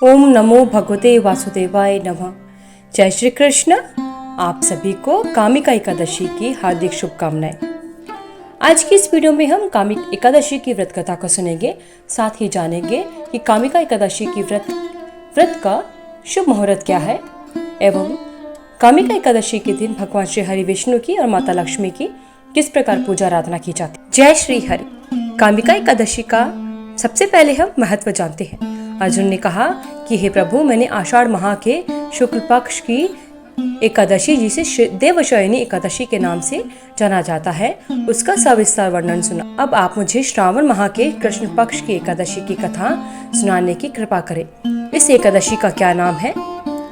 ओम नमो भगवते वासुदेवाय नमः। जय श्री कृष्ण। आप सभी को कामिका एकादशी की हार्दिक शुभकामनाएं। आज की इस वीडियो में हम कामिका एकादशी की व्रत कथा को सुनेंगे, साथ ही जानेंगे कि कामिका एकादशी की व्रत का शुभ मुहूर्त क्या है एवं कामिका एकादशी के दिन भगवान श्री हरि विष्णु की और माता लक्ष्मी की किस प्रकार पूजा आराधना की जाती है। जय श्री हरि। कामिका एकादशी का सबसे पहले हम महत्व जानते हैं। अर्जुन ने कहा कि हे प्रभु, मैंने आषाढ़ माह के शुक्ल पक्ष की एकादशी, जिसे देवशयनी एकादशी के नाम से जाना जाता है, उसका सविस्तार वर्णन सुना। अब आप मुझे श्रावण माह के कृष्ण पक्ष की एकादशी की कथा सुनाने की कृपा करें। इस एकादशी का क्या नाम है,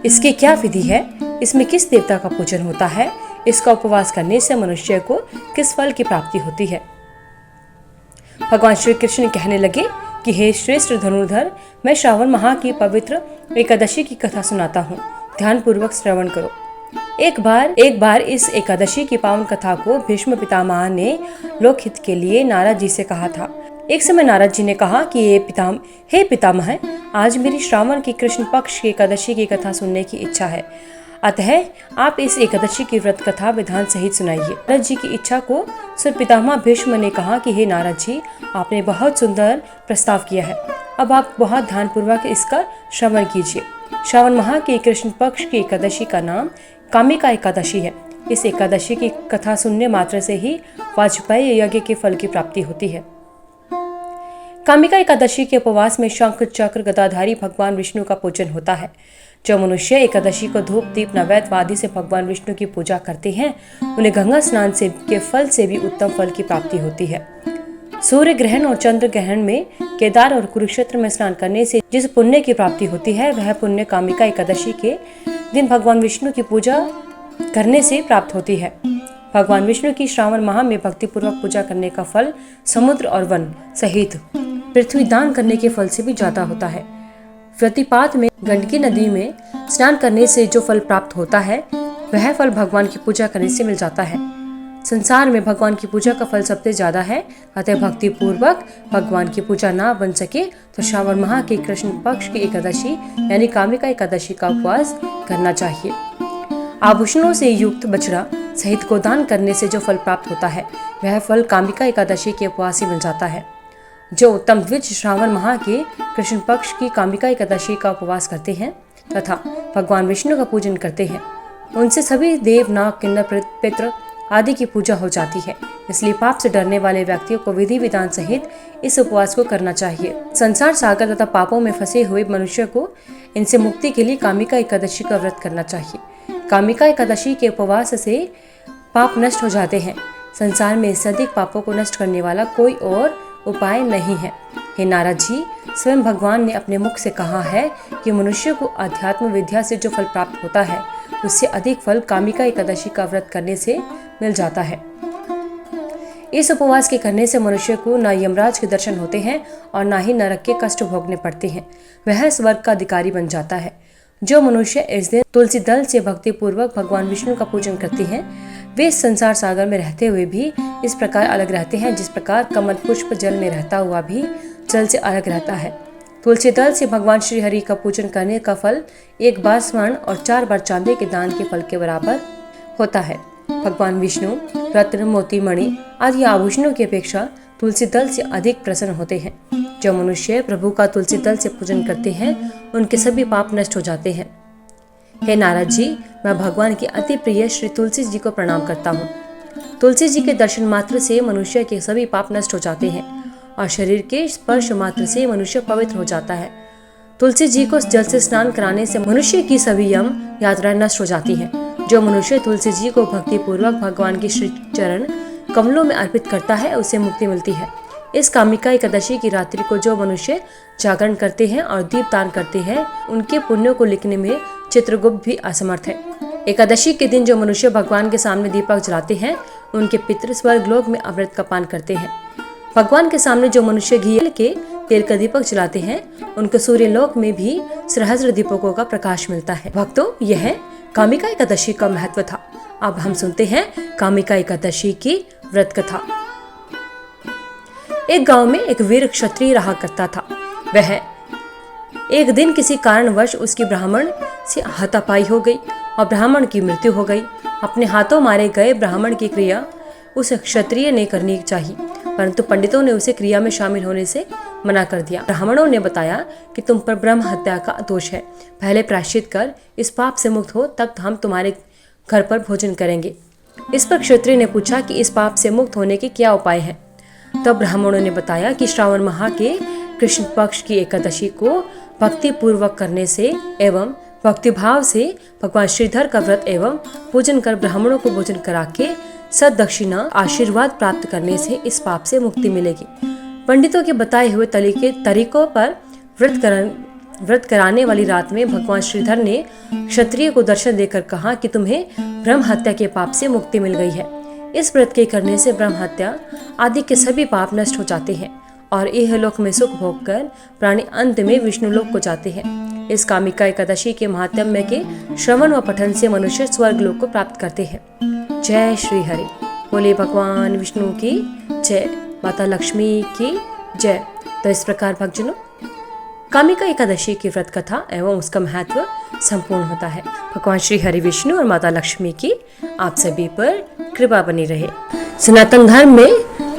इसकी क्या विधि है, इसमें किस देवता का पूजन होता है, इसका उपवास करने से मनुष्य को किस फल की प्राप्ति होती है। भगवान श्री कृष्ण कहने लगे कि हे श्रेष्ठ धनुर्धर, मैं श्रावण माह की पवित्र एकादशी की कथा सुनाता हूँ, ध्यान पूर्वक श्रवण करो। एक बार इस एकादशी की पावन कथा को भीष्म पितामह ने लोकहित के लिए नारद जी से कहा था। एक समय नारद जी ने कहा कि हे पितामह, आज मेरी श्रावण की कृष्ण पक्ष की एकादशी की कथा सुनने की इच्छा है, अतः आप इस एकादशी की व्रत कथा विधान सहित सुनाइए। नारद जी की इच्छा को सुन पितामह भीष्म ने कहा कि हे नारद जी, आपने बहुत सुंदर प्रस्ताव किया है, अब आप बहुत ध्यानपूर्वक इसका श्रवण कीजिए। श्रावण माह की कृष्ण पक्ष की एकादशी का नाम कामिका एकादशी है। इस एकादशी की कथा सुनने मात्र से ही वाजपेय यज्ञ के फल की प्राप्ति होती है। कामिका एकादशी के उपवास में शंख चक्र गदाधारी भगवान विष्णु का पूजन होता है। जो मनुष्य एकादशी को धूप दीप नैवेद्य आदि से भगवान विष्णु की पूजा करते हैं, उन्हें गंगा स्नान से के फल से भी उत्तम फल की प्राप्ति होती है। सूर्य ग्रहण और चंद्र ग्रहण में केदार और कुरुक्षेत्र में स्नान करने से जिस पुण्य की प्राप्ति होती है, वह पुण्य कामिका एकादशी के दिन भगवान विष्णु की पूजा करने से प्राप्त होती है। भगवान विष्णु की श्रावण माह में भक्तिपूर्वक पूजा करने का फल समुद्र और वन सहित पृथ्वी दान करने के फल से भी ज्यादा होता है। प्रतिपात में गंडकी नदी में स्नान करने से जो फल प्राप्त होता है, वह फल भगवान की पूजा करने से मिल जाता है। संसार में भगवान की पूजा का फल सबसे ज्यादा है, अतः भक्ति पूर्वक भगवान की पूजा ना बन सके तो श्रावण माह की कृष्ण पक्ष की एकादशी यानी कामिका एकादशी का उपवास करना चाहिए। आभूषणों से युक्त बछड़ा सहित गोदान करने से जो फल प्राप्त होता है, वह फल कामिका एकादशी के उपवास से मिल जाता है। जो उत्तम द्विज श्रावण माह के कृष्ण पक्ष की कामिका एकादशी का उपवास करते हैं तथा भगवान विष्णु का पूजन करते हैं, उनसे सभी देव नाग किन्नर पितृ आदि की पूजा हो जाती है। इसलिए पाप से डरने वाले व्यक्तियों को विधि विधान सहित इस उपवास को करना चाहिए। संसार सागर तथा पापों में फंसे हुए मनुष्य को इनसे मुक्ति के लिए कामिका एकादशी का व्रत करना चाहिए। कामिका एकादशी के उपवास से पाप नष्ट हो जाते हैं। संसार में इससे अधिक पापों को नष्ट करने वाला कोई और उपाय नहीं है। हे नारद जी, स्वयं भगवान ने अपने मुख से कहा है कि मनुष्य को अध्यात्म विद्या से जो फल प्राप्त होता है, उससे अधिक फल कामिका एकादशी का व्रत करने से मिल जाता है। इस उपवास के करने से मनुष्य को न यमराज के दर्शन होते हैं और न ही नरक के कष्ट भोगने पड़ते हैं, वह स्वर्ग का अधिकारी बन जाता है। जो मनुष्य इस दिन तुलसी दल से भक्ति पूर्वक भगवान विष्णु का पूजन करते हैं, वे इस संसार सागर में रहते हुए भी इस प्रकार अलग रहते हैं जिस प्रकार कमल पुष्प जल में रहता हुआ भी जल से अलग रहता है। तुलसी दल से भगवान श्री हरि का पूजन करने का फल 1 बार स्वर्ण और 4 बार चांदी के दान के फल के बराबर होता है। भगवान विष्णु रत्न मोती मणि आदि आभूषणों की अपेक्षा तुलसी दल से अधिक प्रसन्न होते हैं। जो मनुष्य प्रभु का तुलसी दल से पूजन करते हैं, उनके सभी पाप नष्ट हो जाते हैं। हे नारद जी, मैं भगवान की अति प्रिय श्री तुलसी जी को प्रणाम करता हूँ। तुलसी जी के दर्शन मात्र से मनुष्य के सभी पाप नष्ट हो जाते हैं और शरीर के स्पर्श मात्र से मनुष्य पवित्र हो जाता है। तुलसी जी को जल से स्नान कराने से मनुष्य की सभी यम यात्राएं नष्ट हो जाती हैं। जो मनुष्य तुलसी जी को भक्ति पूर्वक भगवान के श्री चरण कमलों में अर्पित करता है, उसे मुक्ति मिलती है। इस कामिका एकादशी की रात्रि को जो मनुष्य जागरण करते हैं और दीपदान करते हैं, उनके पुण्यों को लिखने में चित्रगुप्त भी असमर्थ है। एकादशी के दिन जो मनुष्य भगवान के सामने दीपक जलाते हैं, उनके पितृ स्वर्ग लोक में अमृत का पान करते हैं। भगवान के सामने जो मनुष्य घी के तेल का दीपक जलाते हैं, उनको सूर्य लोक में भी सहस्त्र दीपकों का प्रकाश मिलता है। भक्तों, यह कामिका एकादशी का महत्व था। अब हम सुनते हैं कामिका एकादशी की व्रत कथा। एक गांव में एक वीर क्षत्रिय रहा करता था। वह एक दिन किसी कारणवश उसकी ब्राह्मण से हाथापाई हो गई और ब्राह्मण की मृत्यु हो गई। अपने हाथों मारे गए ब्राह्मण की क्रिया उस क्षत्रिय ने करनी चाहिए, परंतु पंडितों ने उसे क्रिया में शामिल होने से मना कर दिया। ब्राह्मणों ने बताया कि तुम पर ब्रह्म हत्या का दोष है, पहले प्रायश्चित कर इस पाप से मुक्त हो, तब हम तुम्हारे घर पर भोजन करेंगे। इस पर क्षत्रिय ने पूछा कि इस पाप से मुक्त होने के क्या उपाय हैं। तब ब्राह्मणों ने बताया कि श्रावण माह के कृष्ण पक्ष की एकादशी को भक्ति पूर्वक करने से एवं भक्तिभाव से भगवान श्रीधर का व्रत एवं पूजन कर ब्राह्मणों को भोजन करा के सददक्षिणा आशीर्वाद प्राप्त करने से इस पाप से मुक्ति मिलेगी। पंडितों के बताए हुए तरीकों पर व्रत कराने वाली रात में भगवान श्रीधर ने क्षत्रिय को दर्शन देकर कहा कि तुम्हें ब्रह्म हत्या के पाप से मुक्ति मिल गई है। इस व्रत के करने से ब्रह्म हत्या आदि के सभी पाप नष्ट हो जाते हैं और इहलोक में सुख भोग कर प्राणी अंत में विष्णुलोक को जाते हैं। इस कामिका एकादशी के महात्म्य के श्रवण व पठन से मनुष्य स्वर्ग लोक को प्राप्त करते हैं। जय श्री हरि। बोले भगवान विष्णु की जय, माता लक्ष्मी की जय। तो इस प्रकार भक्तजनों, कामिका एकादशी की व्रत कथा एवं उसका महत्व संपूर्ण होता है। भगवान श्री हरि विष्णु और माता लक्ष्मी की आप सभी पर कृपा बनी रहे। सनातन धर्म में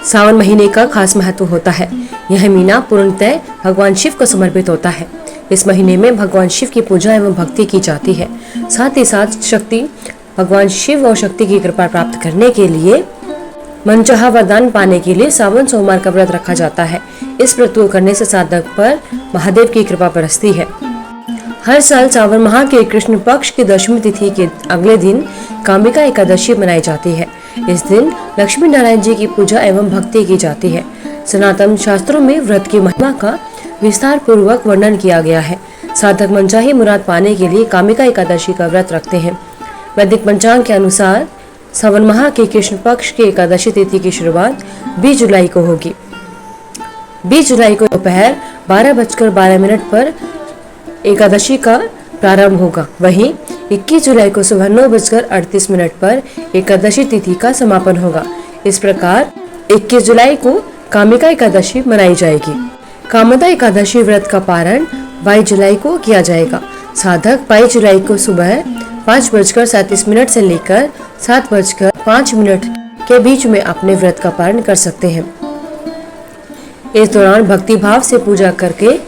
सावन महीने का खास महत्व होता है। यह महीना पूर्णतः भगवान शिव को समर्पित होता है। इस महीने में भगवान शिव की पूजा एवं भक्ति की जाती है। साथ ही साथ भगवान शिव और शक्ति की कृपा प्राप्त करने के लिए मनचाहा वरदान पाने के लिए सावन सोमवार का व्रत रखा जाता है। इस व्रत को करने से साधक पर महादेव की कृपा बरसती है। हर साल सावन माह के कृष्ण पक्ष की दशमी तिथि के अगले दिन कामिका एकादशी मनाई जाती है। इस दिन लक्ष्मी नारायण जी की पूजा एवं भक्ति की जाती है। सनातन शास्त्रों में व्रत की महिमा का विस्तार पूर्वक वर्णन किया गया है। साधक मनचाही मुराद पाने के लिए कामिका एकादशी का व्रत रखते हैं। वैदिक पंचांग के अनुसार सावन माह के कृष्ण पक्ष की एकादशी तिथि की शुरुआत 20 जुलाई को होगी। 20 जुलाई को दोपहर 12:12 पर एकादशी का प्रारंभ होगा। वहीं 21 जुलाई को सुबह 9:38 पर एकादशी तिथि का समापन होगा। इस प्रकार 21 जुलाई को कामिका एकादशी मनाई जाएगी। कामदा एकादशी व्रत का पारण 22 जुलाई को किया जाएगा। साधक 22 जुलाई को सुबह 5:37 से लेकर 7:05 के बीच में अपने व्रत का पारण कर सकते हैं। इस दौरान भक्ति भाव से पूजा करके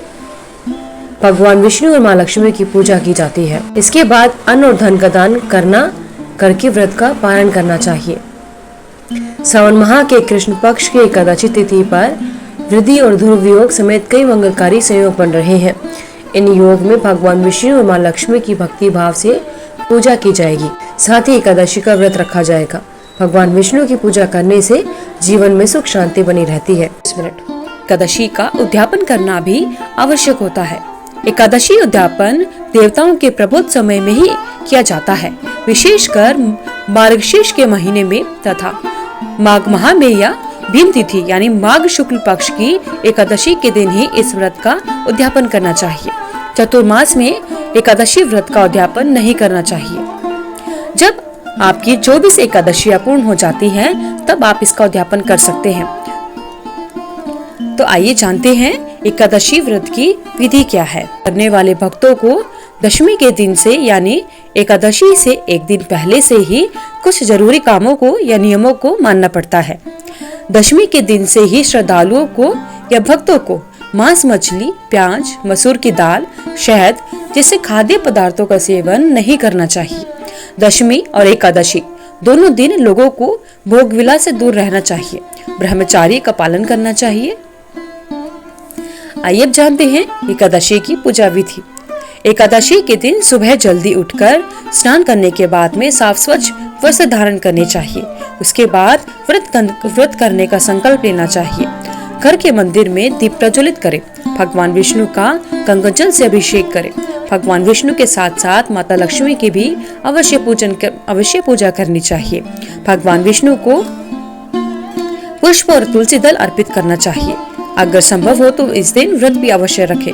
भगवान विष्णु और माँ लक्ष्मी की पूजा की जाती है। इसके बाद अन्न और धन का दान करके व्रत का पारण करना चाहिए। सावन माह के कृष्ण पक्ष की एकादशी तिथि पर वृद्धि और ध्रुव योग समेत कई मंगलकारी संयोग बन रहे हैं। इन योग में भगवान विष्णु और माँ लक्ष्मी की भक्ति भाव से पूजा की जाएगी। साथ ही एकादशी का व्रत रखा जाएगा। भगवान विष्णु की पूजा करने से जीवन में सुख शांति बनी रहती है। एकादशी का उद्यापन करना भी आवश्यक होता है। एकादशी उद्यापन देवताओं के प्रबोध समय में ही किया जाता है, विशेषकर मार्गशीर्ष के महीने में तथा माघ माह में या भीम तिथि यानी माघ शुक्ल पक्ष की एकादशी के दिन ही इस व्रत का उद्यापन करना चाहिए। चतुर्मास में एकादशी व्रत का उद्यापन नहीं करना चाहिए। जब आपकी 24 एकादशियां पूर्ण हो जाती हैं, तब आप इसका उद्यापन कर सकते हैं। तो आइए जानते हैं एकादशी व्रत की विधि क्या है। करने वाले भक्तों को दशमी के दिन से यानी एकादशी से एक दिन पहले से ही कुछ जरूरी कामों को या नियमों को मानना पड़ता है। दशमी के दिन से ही श्रद्धालुओं को या भक्तों को मांस, मछली, प्याज, मसूर की दाल, शहद जैसे खाद्य पदार्थों का सेवन नहीं करना चाहिए। दशमी और एकादशी दोनों दिन लोगों को भोग विलास से दूर रहना चाहिए। ब्रह्मचार्य का पालन करना चाहिए। आइए अब जानते हैं एकादशी की पूजा विधि। एकादशी के दिन सुबह जल्दी उठकर स्नान करने के बाद में साफ स्वच्छ वस्त्र धारण करने चाहिए। उसके बाद व्रत करने का संकल्प लेना चाहिए। घर के मंदिर में दीप प्रज्वलित करें। भगवान विष्णु का गंगा जल से अभिषेक करें। भगवान विष्णु के साथ साथ माता लक्ष्मी की भी अवश्य पूजा करनी चाहिए। भगवान विष्णु को पुष्प और तुलसी दल अर्पित करना चाहिए। अगर संभव हो तो इस दिन व्रत भी अवश्य रखें।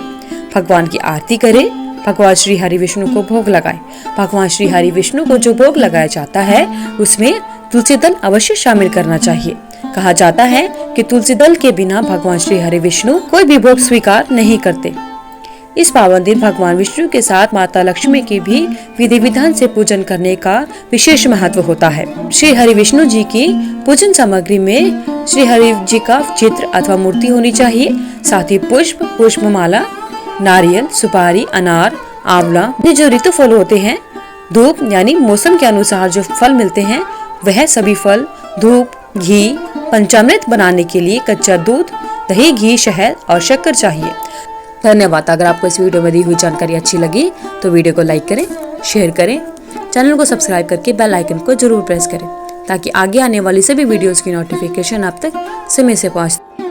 भगवान की आरती करें। भगवान श्री हरि विष्णु को भोग लगाएं। भगवान श्री हरि विष्णु को जो भोग लगाया जाता है उसमें तुलसी दल अवश्य शामिल करना चाहिए। कहा जाता है कि तुलसी दल के बिना भगवान श्री हरि विष्णु कोई भी भोग स्वीकार नहीं करते। इस पावन दिन भगवान विष्णु के साथ माता लक्ष्मी की भी विधि विधान से पूजन करने का विशेष महत्व होता है। श्री हरि विष्णु जी की पूजन सामग्री में श्री हरि जी का चित्र अथवा मूर्ति होनी चाहिए। साथ ही पुष्प, पुष्पमाला, नारियल, सुपारी, अनार, आंवला, ये जो ऋतु फल होते हैं, धूप यानी मौसम के अनुसार जो फल मिलते हैं वह सभी फल, धूप, घी, पंचामृत बनाने के लिए कच्चा दूध, दही, घी, शहद और शक्कर चाहिए। धन्यवाद। अगर आपको इस वीडियो में दी हुई जानकारी अच्छी लगी तो वीडियो को लाइक करें, शेयर करें, चैनल को सब्सक्राइब करके बेल आइकन को जरूर प्रेस करें ताकि आगे आने वाली सभी वीडियोस की नोटिफिकेशन आप तक समय से पहुंचे।